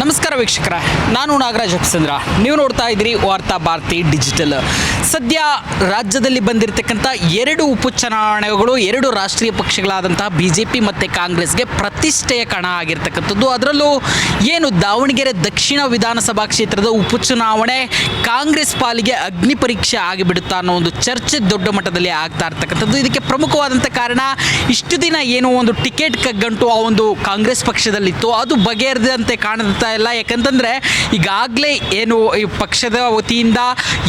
ನಮಸ್ಕಾರ ವೀಕ್ಷಕರ, ನಾನು ನಾಗರಾಜ್ ಹಪ್ಸಂದ್ರ. ನೀವು ನೋಡ್ತಾ ಇದ್ದೀರಿ ವಾರ್ತಾ ಭಾರತಿ ಡಿಜಿಟಲ್. ಸದ್ಯ ರಾಜ್ಯದಲ್ಲಿ ಬಂದಿರತಕ್ಕಂಥ ಎರಡು ಉಪಚುನಾವಣೆಗಳು ಎರಡು ರಾಷ್ಟ್ರೀಯ ಪಕ್ಷಗಳಾದಂತಹ BJP ಮತ್ತು ಕಾಂಗ್ರೆಸ್ಗೆ ಪ್ರತಿಷ್ಠೆಯ ಕಣ ಆಗಿರ್ತಕ್ಕಂಥದ್ದು. ಅದರಲ್ಲೂ ಏನು ದಾವಣಗೆರೆ ದಕ್ಷಿಣ ವಿಧಾನಸಭಾ ಕ್ಷೇತ್ರದ ಉಪಚುನಾವಣೆ ಕಾಂಗ್ರೆಸ್ ಪಾಲಿಗೆ ಅಗ್ನಿ ಪರೀಕ್ಷೆ ಆಗಿಬಿಡುತ್ತಾ ಅನ್ನೋ ಒಂದು ಚರ್ಚೆ ದೊಡ್ಡ ಮಟ್ಟದಲ್ಲಿ ಆಗ್ತಾ ಇರ್ತಕ್ಕಂಥದ್ದು. ಇದಕ್ಕೆ ಪ್ರಮುಖವಾದಂಥ ಕಾರಣ, ಇಷ್ಟು ದಿನ ಏನು ಒಂದು ಟಿಕೆಟ್ ಕಗ್ಗಂಟು ಆ ಒಂದು ಕಾಂಗ್ರೆಸ್ ಪಕ್ಷದಲ್ಲಿತ್ತು, ಅದು ಬಗೆಹರಿದಂತೆ ಕಾಣ್ತಾ ಇಲ್ಲ. ಯಾಕಂತಂದರೆ ಈಗಾಗಲೇ ಏನು ಈ ಪಕ್ಷದ ವತಿಯಿಂದ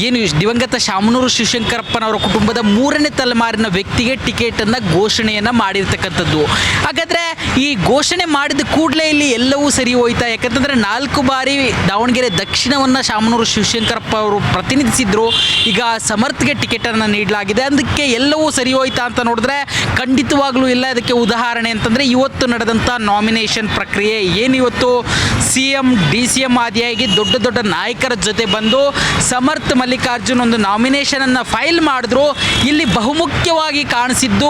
ಏನು ದಿವಂಗತ ಶಾಮನೂರು ಶಿವಶಂಕರಪ್ಪನವರ ಕುಟುಂಬದ 3ನೇ ತಲೆಮಾರಿನ ವ್ಯಕ್ತಿಗೆ ಟಿಕೆಟನ್ನು ಘೋಷಣೆಯನ್ನು ಮಾಡಿರ್ತಕ್ಕಂಥದ್ದು. ಹಾಗಾದರೆ ಈ ಘೋಷಣೆ ಮಾಡಿದ ಕೂಡಲೇ ಇಲ್ಲಿ ಎಲ್ಲವೂ ಸರಿ ಹೋಯ್ತಾ? ಯಾಕಂತಂದರೆ 4 ಬಾರಿ ದಾವಣಗೆರೆ ದಕ್ಷಿಣವನ್ನು ಶಾಮನೂರು ಶಿವಶಂಕರಪ್ಪ ಅವರು ಪ್ರತಿನಿಧಿಸಿದ್ರು. ಈಗ ಸಮರ್ಥ್ಗೆ ಟಿಕೆಟನ್ನು ನೀಡಲಾಗಿದೆ. ಅದಕ್ಕೆ ಎಲ್ಲವೂ ಸರಿ ಹೋಯ್ತಾ ಅಂತ ನೋಡಿದ್ರೆ ಖಂಡಿತವಾಗ್ಲೂ ಇಲ್ಲ. ಅದಕ್ಕೆ ಉದಾಹರಣೆ ಅಂತಂದರೆ ಇವತ್ತು ನಡೆದಂಥ ನಾಮಿನೇಷನ್ ಪ್ರಕ್ರಿಯೆ ಏನು, ಇವತ್ತು CM DCM ಆದಿಯಾಗಿ ದೊಡ್ಡ ದೊಡ್ಡ ನಾಯಕರ ಜೊತೆ ಬಂದು ಸಮರ್ಥ್ ಮಲ್ಲಿಕಾರ್ಜುನ್ ಒಂದು ನಾಮಿನೇಷನನ್ನು ಫೈಲ್ ಮಾಡಿದ್ರು. ಇಲ್ಲಿ ಬಹುಮುಖ್ಯವಾಗಿ ಕಾಣಿಸಿದ್ದು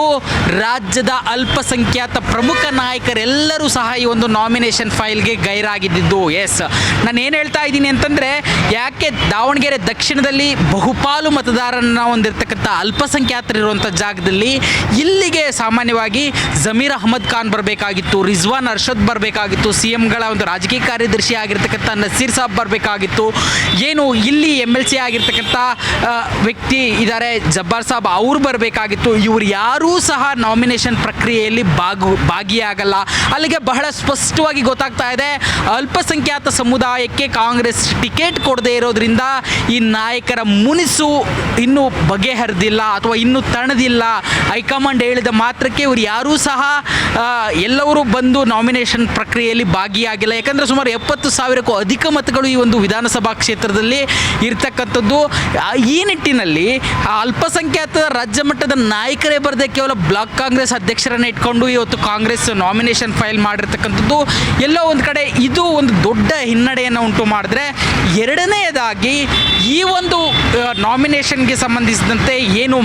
ರಾಜ್ಯದ ಅಲ್ಪಸಂಖ್ಯಾತ ಪ್ರಮುಖ ನಾಯಕರೆಲ್ಲರೂ ಸಹ ಈ ಒಂದು ನಾಮಿನೇಷನ್ ಫೈಲ್ಗೆ ಗೈರಾಗಿದ್ದು. ಎಸ್, ನಾನು ಏನು ಹೇಳ್ತಾ ಇದ್ದೀನಿ ಅಂತಂದರೆ, ಯಾಕೆ ದಾವಣಗೆರೆ ದಕ್ಷಿಣದಲ್ಲಿ ಬಹುಪಾಲು ಮತದಾರರನ್ನ ಹೊಂದಿರತಕ್ಕಂಥ ಅಲ್ಪಸಂಖ್ಯಾತರಿರುವಂಥ ಜಾಗದಲ್ಲಿ ಇಲ್ಲಿಗೆ ಸಾಮಾನ್ಯವಾಗಿ ಜಮೀರ್ ಅಹಮದ್ ಖಾನ್ ಬರಬೇಕಾಗಿತ್ತು, ರಿಜ್ವಾನ್ ಅರ್ಷದ್ ಬರಬೇಕಾಗಿತ್ತು, CMಗಳ ಒಂದು ರಾಜಕೀಯ ಕಾರ್ಯದರ್ಶಿ ಆಗಿರ್ತಕ್ಕಂಥ ನಸೀರ್ ಸಾಬ್ ಬರಬೇಕಾಗಿತ್ತು. ಏನು ಇಲ್ಲಿ MLC ಆಗಿರ್ತಕ್ಕಂಥ ವ್ಯಕ್ತಿ ಇದ್ದಾರೆ ಜಬ್ಬಾರ್ ಸಾಬ್, ಅವ್ರು ಬರಬೇಕಾಗಿತ್ತು. ಇವರು ಯಾರೂ ಸಹ ನಾಮಿನೇಷನ್ ಪ್ರಕ್ರಿಯೆಯಲ್ಲಿ ಭಾಗಿಯಾಗಲ್ಲ. ಅಲ್ಲಿಗೆ ಬಹಳ ಸ್ಪಷ್ಟವಾಗಿ ಗೊತ್ತಾಗ್ತಾ ಇದೆ, ಅಲ್ಪಸಂಖ್ಯಾತ ಸಮುದಾಯಕ್ಕೆ ಕಾಂಗ್ರೆಸ್ ಟಿಕೆಟ್ ಕೊಡದೇ ಇರೋದ್ರಿಂದ ಈ ನಾಯಕರ ಮುನಿಸು ಇನ್ನೂ ಬಗೆಹರಿದಿಲ್ಲ ಅಥವಾ ಇನ್ನೂ ತಣದಿಲ್ಲ. ಹೈಕಮಾಂಡ್ ಹೇಳಿದ ಮಾತ್ರಕ್ಕೆ ಇವರು ಯಾರೂ ಸಹ ಎಲ್ಲರೂ ಬಂದು ನಾಮಿನೇಷನ್ ಪ್ರಕ್ರಿಯೆಯಲ್ಲಿ ಭಾಗಿಯಾಗಿಲ್ಲ. ಯಾಕಂದರೆ ಸುಮಾರು 70,000ಕ್ಕೂ ಅಧಿಕ ಮತಗಳು ಈ ಒಂದು ವಿಧಾನಸಭಾ ಕ್ಷೇತ್ರದಲ್ಲಿ ಇರ್ತಕ್ಕಂಥದ್ದು. ಈ ನಿಟ್ಟಿನಲ್ಲಿ ಅಲ್ಪಸಂಖ್ಯಾತ ರಾಜ್ಯ ಮಟ್ಟದ ನಾಯಕರೇ ಬರದೆ ಕೇವಲ ಬ್ಲಾಕ್ ಕಾಂಗ್ರೆಸ್ ಅಧ್ಯಕ್ಷರನ್ನು ಇಟ್ಕೊಂಡು ಇವತ್ತು ಕಾಂಗ್ರೆಸ್ ನಾಮಿನೇಷನ್ ಫೈಲ್ ಮಾಡಿರ್ತಕ್ಕಂಥದ್ದು ಎಲ್ಲೋ ಒಂದು ಕಡೆ ಇದು ಒಂದು ದೊಡ್ಡ ಹಿನ್ನಡೆಯನ್ನು ಉಂಟು ಮಾಡಿದ್ರೆ, ಎರಡನೆಯದಾಗಿ ಈ ಒಂದು ನಾಮಿನೇಷನ್ಗೆ ಸಂಬಂಧಿಸಿದಂತೆ ಏನು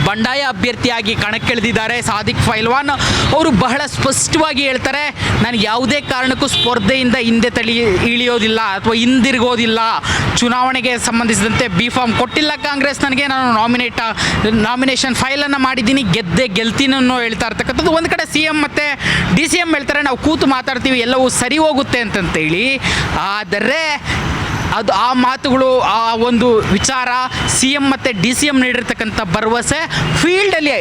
ಬಂಡಾಯ ಅಭ್ಯರ್ಥಿಯಾಗಿ ಕಣಕ್ಕಿಳಿದಿದ್ದಾರೆ ಸಾದಿಕ್ ಪೈಲ್ವಾನ್, ಅವರು ಬಹಳ ಸ್ಪಷ್ಟವಾಗಿ ಹೇಳ್ತಾರೆ, ನಾನು ಯಾವುದೇ ಕಾರಣಕ್ಕೂ ಸ್ಪರ್ಧೆಯಿಂದ ಹಿಂದೆ ಇಳಿಯೋದಿಲ್ಲ ಅಥವಾ ಹಿಂದಿರುಗೋದಿಲ್ಲ. ಚುನಾವಣೆಗೆ ಸಂಬಂಧಿಸಿದಂತೆ B.Pharm ಕೊಟ್ಟಿಲ್ಲ ಕಾಂಗ್ರೆಸ್ ನನಗೆ, ನಾನು ನಾಮಿನೇಷನ್ ಫೈಲನ್ನು ಮಾಡಿದ್ದೀನಿ, ಗೆಲ್ತೀನಿ ಅನ್ನೋ ಹೇಳ್ತಾ ಇರ್ತಕ್ಕಂಥದ್ದು. ಒಂದು ಕಡೆ CM ಮತ್ತು DCM ಹೇಳ್ತಾರೆ, ನಾವು ಕೂತು ಮಾತಾಡ್ತೀವಿ, ಎಲ್ಲವೂ ಸರಿ ಹೋಗುತ್ತೆ ಅಂತಂತೇಳಿ. ಆದರೆ ಅದು ಆ ಮಾತುಗಳು, ಆ ಒಂದು ವಿಚಾರ, CM ಮತ್ತು DCM ನೀಡಿರ್ತಕ್ಕಂಥ ಭರವಸೆ ಫೀಲ್ಡಲ್ಲಿ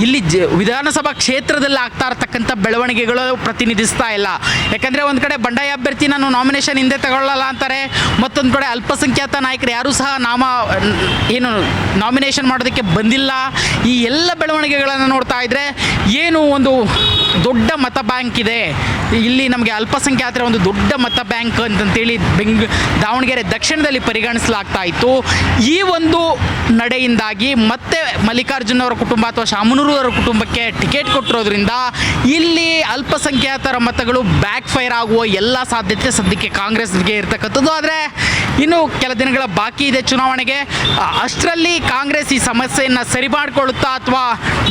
ಇಲ್ಲಿ ವಿಧಾನಸಭಾ ಕ್ಷೇತ್ರದಲ್ಲಿ ಆಗ್ತಾ ಇರ್ತಕ್ಕಂಥ ಬೆಳವಣಿಗೆಗಳು ಪ್ರತಿನಿಧಿಸ್ತಾ ಇಲ್ಲ. ಯಾಕಂದರೆ ಒಂದು ಕಡೆ ಬಂಡಾಯ ಅಭ್ಯರ್ಥಿ ನಾನು ನಾಮಿನೇಷನ್ ಹಿಂದೆ ತಗೊಳ್ಳಲ್ಲ ಅಂತಾರೆ, ಮತ್ತೊಂದು ಕಡೆ ಅಲ್ಪಸಂಖ್ಯಾತ ನಾಯಕರು ಯಾರೂ ಸಹ ನಾಮಿನೇಷನ್ ಮಾಡೋದಕ್ಕೆ ಬಂದಿಲ್ಲ. ಈ ಎಲ್ಲ ಬೆಳವಣಿಗೆಗಳನ್ನು ನೋಡ್ತಾ ಇದ್ದರೆ ಏನು ಒಂದು ದೊಡ್ಡ ಮತ ಬ್ಯಾಂಕ್ ಇದೆ ಇಲ್ಲಿ, ನಮಗೆ ಅಲ್ಪಸಂಖ್ಯಾತರ ಒಂದು ದೊಡ್ಡ ಮತ ಬ್ಯಾಂಕ್ ಅಂತಂತೇಳಿ ದಾವಣಗೆರೆ ದಕ್ಷಿಣದಲ್ಲಿ ಪರಿಗಣಿಸಲಾಗ್ತಾ ಇತ್ತು. ಈ ಒಂದು ನಡೆಯಿಂದಾಗಿ ಮತ್ತೆ ಮಲ್ಲಿಕಾರ್ಜುನ್ ಅವರ ಕುಟುಂಬ ಅಥವಾ ಶಾಮನೂರು ಅವರ ಕುಟುಂಬಕ್ಕೆ ಟಿಕೆಟ್ ಕೊಟ್ಟಿರೋದ್ರಿಂದ ಇಲ್ಲಿ ಅಲ್ಪಸಂಖ್ಯಾತರ ಮತಗಳು ಬ್ಯಾಕ್ ಫೈರ್ ಆಗುವ ಎಲ್ಲ ಸಾಧ್ಯತೆ ಸದ್ಯಕ್ಕೆ ಕಾಂಗ್ರೆಸ್ಗೆ ಇರ್ತಕ್ಕಂಥದ್ದು. ಆದರೆ ಇನ್ನು ಕೆಲ ದಿನಗಳ ಬಾಕಿ ಇದೆ ಚುನಾವಣೆಗೆ. ಅಷ್ಟರಲ್ಲಿ ಕಾಂಗ್ರೆಸ್ ಈ ಸಮಸ್ಯೆಯನ್ನು ಸರಿ ಮಾಡಿಕೊಳ್ಳುತ್ತಾ ಅಥವಾ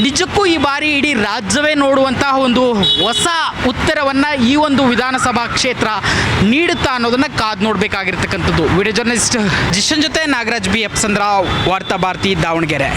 ನಿಜಕ್ಕೂ ಈ ಬಾರಿ ಇಡೀ ರಾಜ್ಯವೇ ನೋಡುವಂತಹ ಒಂದು ಹೊಸ ಉತ್ತರವನ್ನು ಈ ಒಂದು ವಿಧಾನಸಭಾ ಕ್ಷೇತ್ರ ನೀಡುತ್ತಾ ಅನ್ನೋದನ್ನು ಕಾದು ನೋಡಬೇಕಾಗಿರ್ತಕ್ಕಂಥದ್ದು. ವಿಡಿಯೋ ಜರ್ನಲಿಸ್ಟ್ ಜಿಶನ್ ಜೊತೆ ನಾಗರಾಜ್ B. ಹಪ್ಸಂದ್ರ, ವಾರ್ತಾ ಭಾರತಿ, ದಾವಣಗೆರೆ.